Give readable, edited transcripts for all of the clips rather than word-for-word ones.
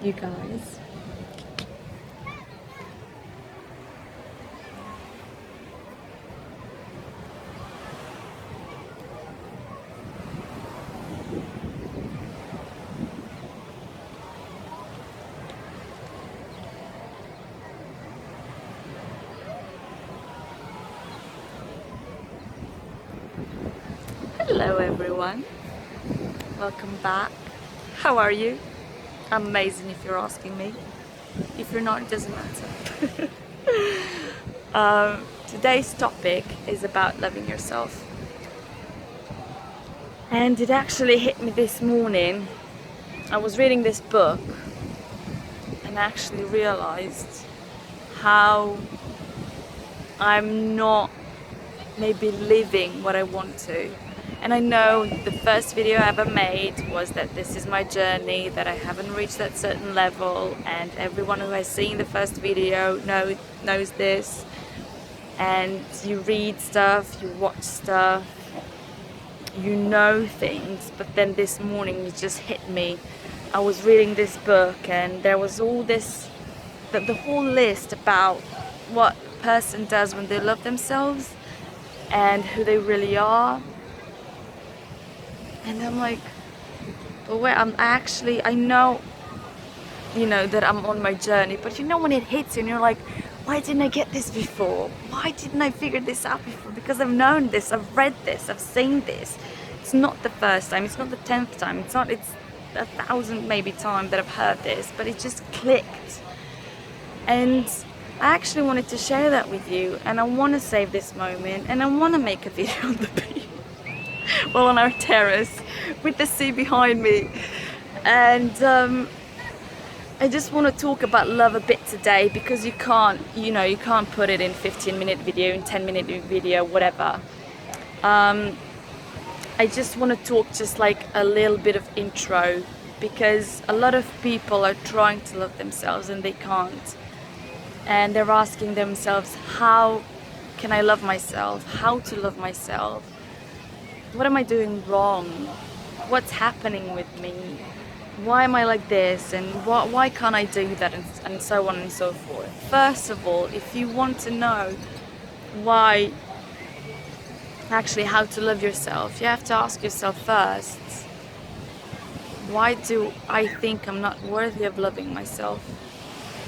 you guys. Hello everyone, welcome back. How are you? I'm amazing if you're asking me. If you're not, it doesn't matter. Today's topic is about loving yourself. And it actually hit me this morning. I was reading this book and actually realized how I'm not maybe living what I want to. And I know the first video I ever made was that this is my journey, that I haven't reached that certain level, and everyone who has seen the first video knows this. And you read stuff, you watch stuff, you know things, but then this morning it just hit me. I was reading this book and there was all this, the whole list about what a person does when they love themselves and who they really are. And I'm like, but wait, I know, that I'm on my journey, but when it hits you and you're like, why didn't I get this before? Why didn't I figure this out before? Because I've known this, I've read this, I've seen this. It's not the first time, it's not the 10th time, it's 1,000 maybe time that I've heard this, but it just clicked. And I actually wanted to share that with you, and I want to save this moment, and I want to make a video on the beach. Well, on our terrace with the sea behind me, and I just want to talk about love a bit today, because you can't put it in 15-minute video, in 10-minute video, whatever. I just want to talk just like a little bit of intro, because a lot of people are trying to love themselves and they can't, and they're asking themselves, how can I love myself? How to love myself? What am I doing wrong? What's happening with me? Why am I like this? And why can't I do that? And so on and so forth. First of all, if you want to know how to love yourself, you have to ask yourself first, why do I think I'm not worthy of loving myself?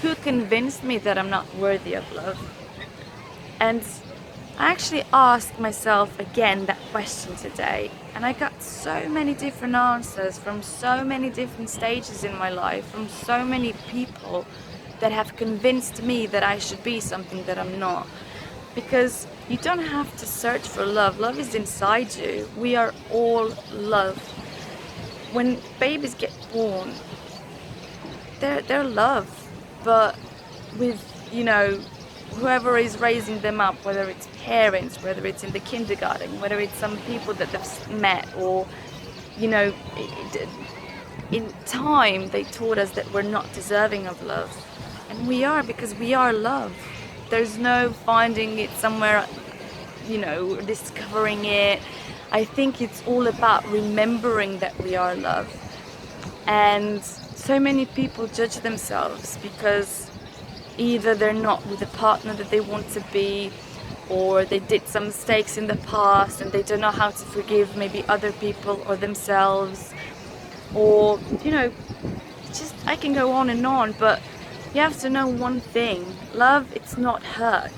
Who convinced me that I'm not worthy of love? And I actually asked myself again that question today, and I got so many different answers from so many different stages in my life, from so many people that have convinced me that I should be something that I'm not. Because you don't have to search for love. Love is inside you. We are all love. When babies get born, they're love, but with whoever is raising them up, whether it's parents, whether it's in the kindergarten, whether it's some people that they've met, or in time they taught us that we're not deserving of love, and we are, because we are love. There's no finding it somewhere, discovering it. I think it's all about remembering that we are love. And so many people judge themselves because either they're not with the partner that they want to be, or they did some mistakes in the past and they don't know how to forgive maybe other people or themselves, or just, I can go on and on, but you have to know one thing: love, it's not hurt.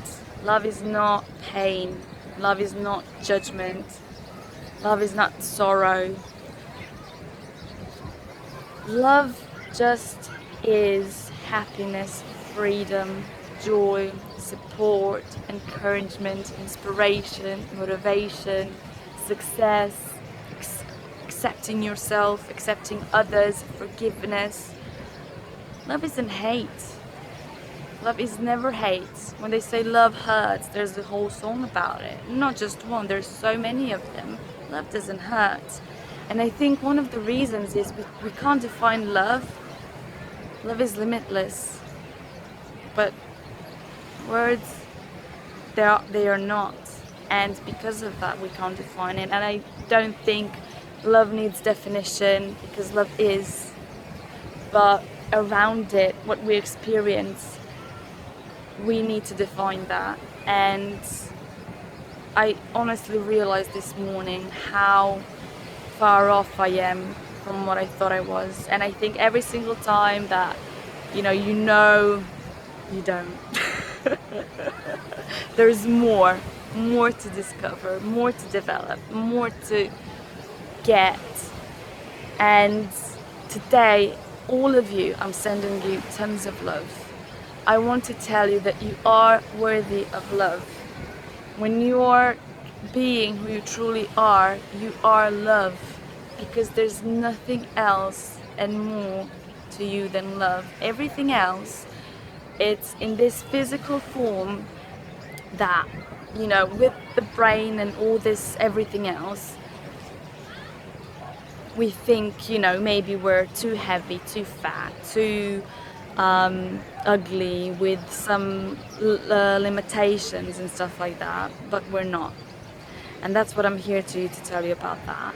Love is not pain. Love is not judgment. Love is not sorrow. Love just is happiness, freedom, joy, support, encouragement, inspiration, motivation, success, accepting yourself, accepting others, forgiveness. Love isn't hate. Love is never hate. When they say love hurts, there's a whole song about it. Not just one, there's so many of them. Love doesn't hurt. And I think one of the reasons is we can't define love. Love is limitless. But words, they are not. And because of that, we can't define it. And I don't think love needs definition, because love is. But around it, what we experience, we need to define that. And I honestly realized this morning how far off I am from what I thought I was. And I think every single time that you know you don't. There's more to discover, more to develop, more to get. And today, all of you, I'm sending you tons of love. I want to tell you that you are worthy of love. When you are being who you truly are, you are love, because there's nothing else and more to you than love. Everything else, it's in this physical form that, with the brain and all this, everything else, we think, maybe we're too heavy, too fat, too ugly, with some limitations and stuff like that, but we're not. And that's what I'm here to tell you about that.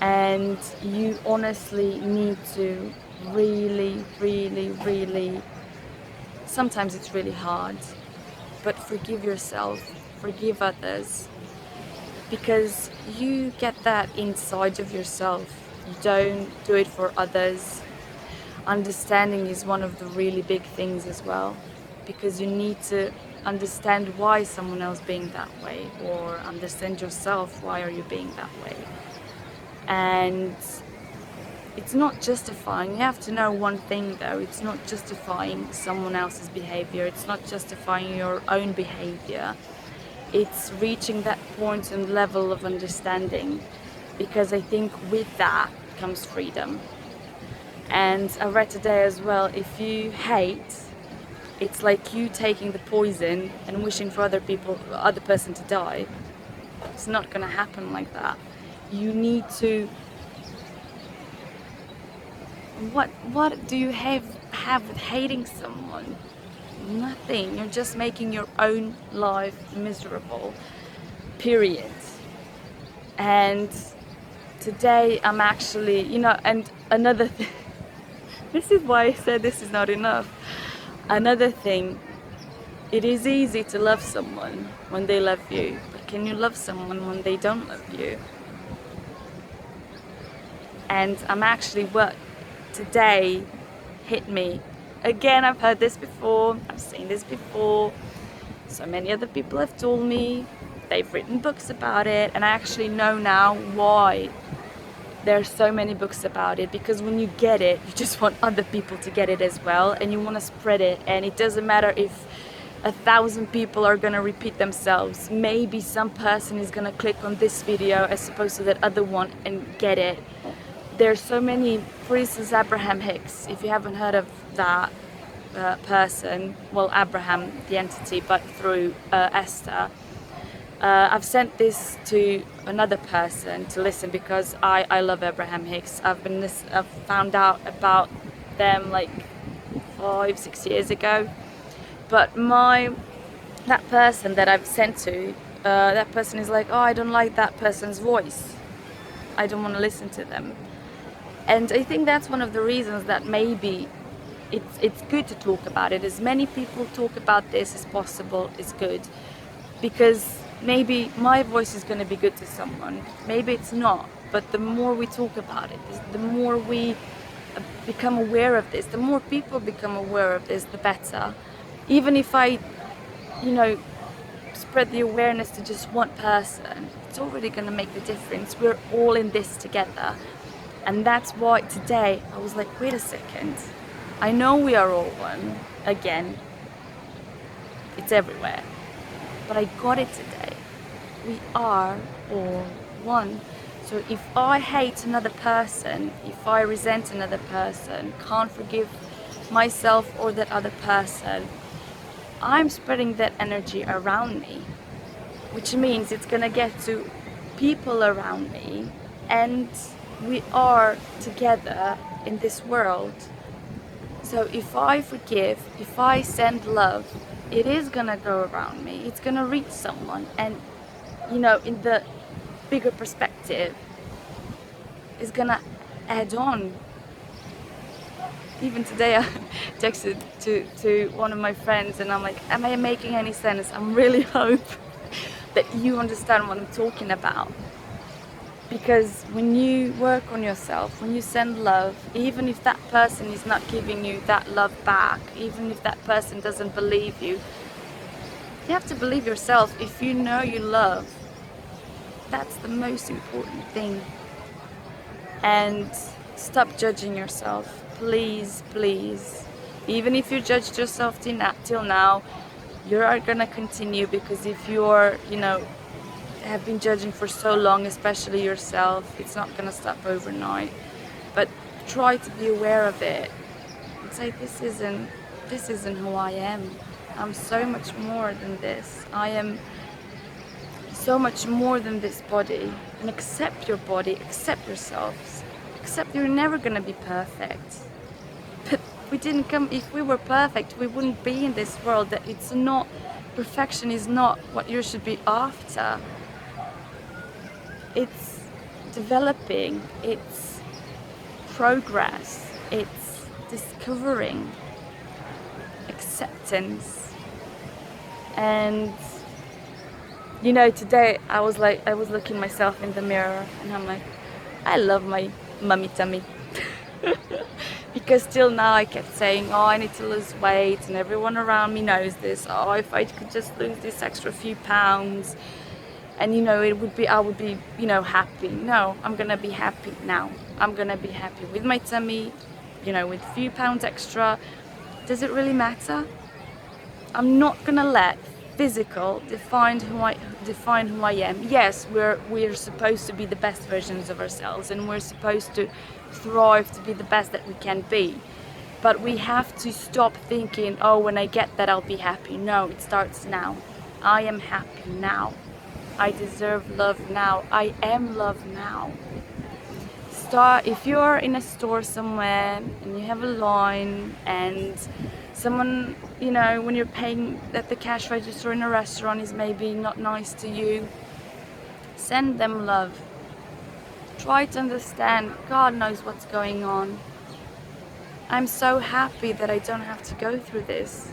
And you honestly need to really, really, really, sometimes it's really hard, but forgive yourself, forgive others, because you get that inside of yourself. You don't do it for others. Understanding is one of the really big things as well, because you need to understand why someone else being that way, or understand yourself, why are you being that way. And it's not justifying. You have to know one thing though, it's not justifying someone else's behavior, it's not justifying your own behavior. It's reaching that point and level of understanding, because I think with that comes freedom. And I read today as well, if you hate, it's like you taking the poison and wishing for other person to die. It's not going to happen like that. You need to, what do you have with hating someone? Nothing. You're just making your own life miserable, period. And today I'm actually, and another thing, this is why I said this is not enough. Another thing, it is easy to love someone when they love you, but can you love someone when they don't love you? And I'm actually, what today hit me. Again, I've heard this before, I've seen this before, so many other people have told me, they've written books about it, and I actually know now why there are so many books about it, because when you get it, you just want other people to get it as well, and you want to spread it. And it doesn't matter if 1,000 people are going to repeat themselves. Maybe some person is going to click on this video as opposed to that other one and get it. There's so many, for instance, Abraham Hicks, if you haven't heard of that person, well, Abraham, the entity, but through Esther. I've sent this to another person to listen, because I love Abraham Hicks. I've found out about them like 5-6 years ago. But that person that I've sent to, that person is like, oh, I don't like that person's voice. I don't want to listen to them. And I think that's one of the reasons that maybe it's good to talk about it. As many people talk about this as possible is good, because maybe my voice is going to be good to someone, maybe it's not, but the more we talk about it, the more we become aware of this, the more people become aware of this, the better. Even if I, spread the awareness to just one person, it's already going to make the difference. We're all in this together. And that's why today I was like, wait a second, I know we are all one. Again, it's everywhere. But I got it today. We are all one. So if I hate another person, if I resent another person, can't forgive myself or that other person, I'm spreading that energy around me, which means it's gonna get to people around me, and we are together in this world. So if I forgive, if I send love, it is gonna go around me, it's gonna reach someone, and in the bigger perspective, it's gonna add on Even today I texted to one of my friends and I'm like, am I making any sense? I really hope that you understand what I'm talking about. Because when you work on yourself, when you send love, even if that person is not giving you that love back, even if that person doesn't believe you, you have to believe yourself. If you know you love, that's the most important thing. And stop judging yourself, please, please. Even if you judged yourself till now, you are gonna continue, because if you're, have been judging for so long, especially yourself, it's not gonna stop overnight. But try to be aware of it and say, this isn't who I am. I'm so much more than this. I am so much more than this body. And accept your body, accept yourselves, accept you're never gonna be perfect. But we didn't come, if we were perfect, we wouldn't be in this world. That it's not, perfection is not what you should be after. It's developing, it's progress, it's discovering, acceptance. And today I was looking myself in the mirror and I'm like, I love my mummy tummy. Because till now I kept saying, oh, I need to lose weight, and everyone around me knows this. Oh, if I could just lose this extra few pounds, and I would be happy. No, I'm gonna be happy now. I'm gonna be happy with my tummy, with a few pounds extra. Does it really matter? I'm not gonna let physical define who I am. Yes, we're supposed to be the best versions of ourselves, and we're supposed to thrive to be the best that we can be. But we have to stop thinking, oh, when I get that I'll be happy. No, it starts now. I am happy now. I deserve love now. I am love now. If you're in a store somewhere and you have a line and someone, when you're paying at the cash register in a restaurant is maybe not nice to you, send them love. Try to understand. God knows what's going on. I'm so happy that I don't have to go through this.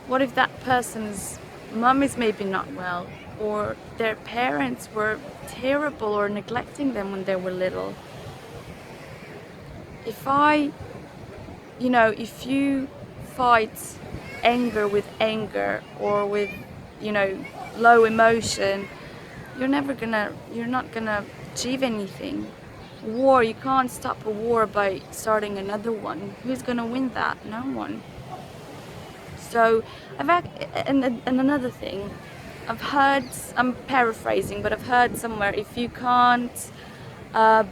What if that person's mum is maybe not well, or their parents were terrible or neglecting them when they were little? If you fight anger with anger, or with, low emotion, you're not gonna achieve anything. War, you can't stop a war by starting another one. Who's gonna win that? No one. So and another thing, I've heard, I'm paraphrasing, but I've heard somewhere, if you can't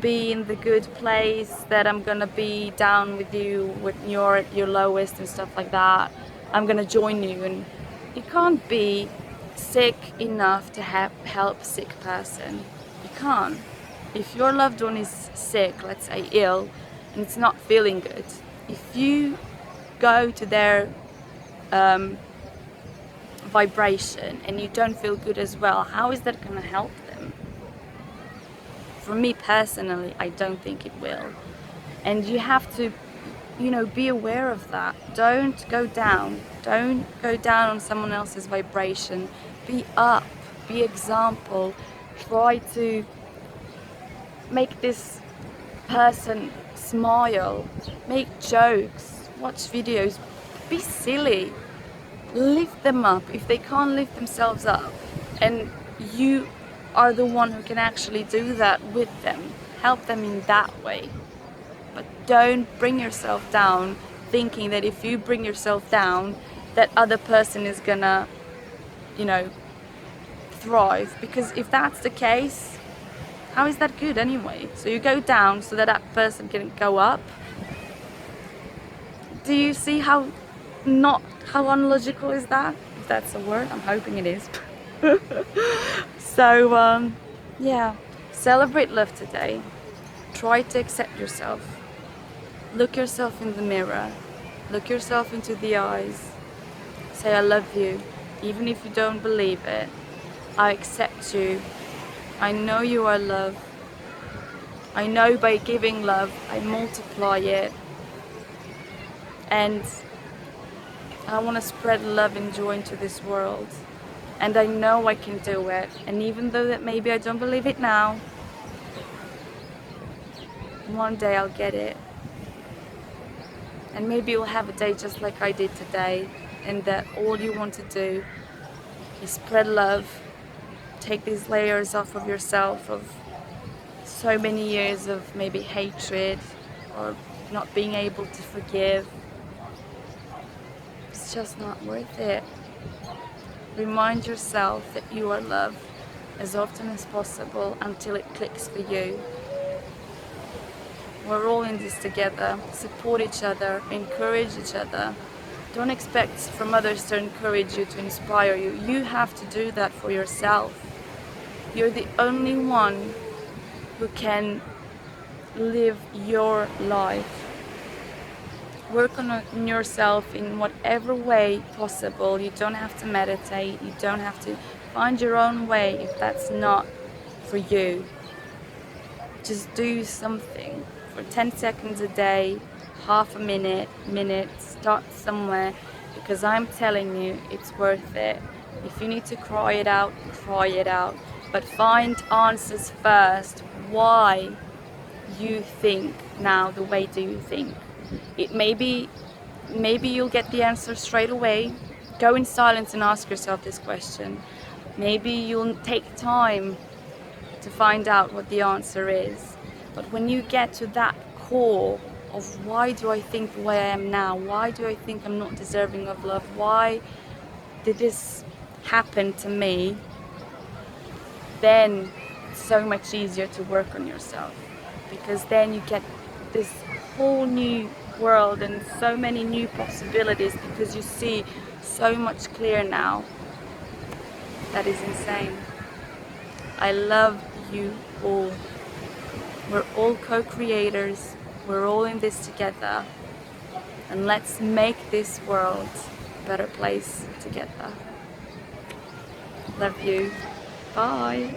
be in the good place, that I'm gonna be down with you when you're at your lowest and stuff like that. I'm gonna join you. And you can't be sick enough to help a sick person. You can't. If your loved one is sick, let's say ill, and it's not feeling good, if you go to their vibration and you don't feel good as well, how is that gonna help them? For me personally, I don't think it will. And you have to, be aware of that. Don't go down. Don't go down on someone else's vibration. Be up. Be example. Try to make this person smile. Make jokes. Watch videos. Be silly. Lift them up if they can't lift themselves up. And you are the one who can actually do that with them. Help them in that way. But don't bring yourself down thinking that if you bring yourself down, that other person is gonna, thrive. Because if that's the case, how is that good anyway? So you go down so that that person can go up. Do you see how unlogical is that? If that's a word, I'm hoping it is. So, celebrate love today. Try to accept yourself. Look yourself in the mirror. Look yourself into the eyes. Say, I love you, even if you don't believe it. I accept you. I know you are love. I know by giving love, I multiply it. And I want to spread love and joy into this world. And I know I can do it. And even though that maybe I don't believe it now, one day I'll get it. And maybe you'll have a day just like I did today, and that all you want to do is spread love, take these layers off of yourself of so many years of maybe hatred or not being able to forgive. It's just not worth it. Remind yourself that you are loved as often as possible until it clicks for you. We're all in this together. Support each other, encourage each other. Don't expect from others to encourage you, to inspire you. You have to do that for yourself. You're the only one who can live your life. Work on yourself in whatever way possible. You don't have to meditate. You don't have to find your own way if that's not for you. Just do something for 10 seconds a day, half a minute, start somewhere, because I'm telling you, it's worth it. If you need to cry it out, but find answers first. Why you think now the way do you think? It maybe you'll get the answer straight away. Go in silence and ask yourself this question. Maybe you'll take time to find out what the answer is. But when you get to that core of why do I think the way I am now? Why do I think I'm not deserving of love? Why did this happen to me? Then it's so much easier to work on yourself, because then you get this whole new world and so many new possibilities, because you see so much clearer now. That is insane. I love you all. We're all co-creators. We're all in this together. And let's make this world a better place together. Love you. Bye.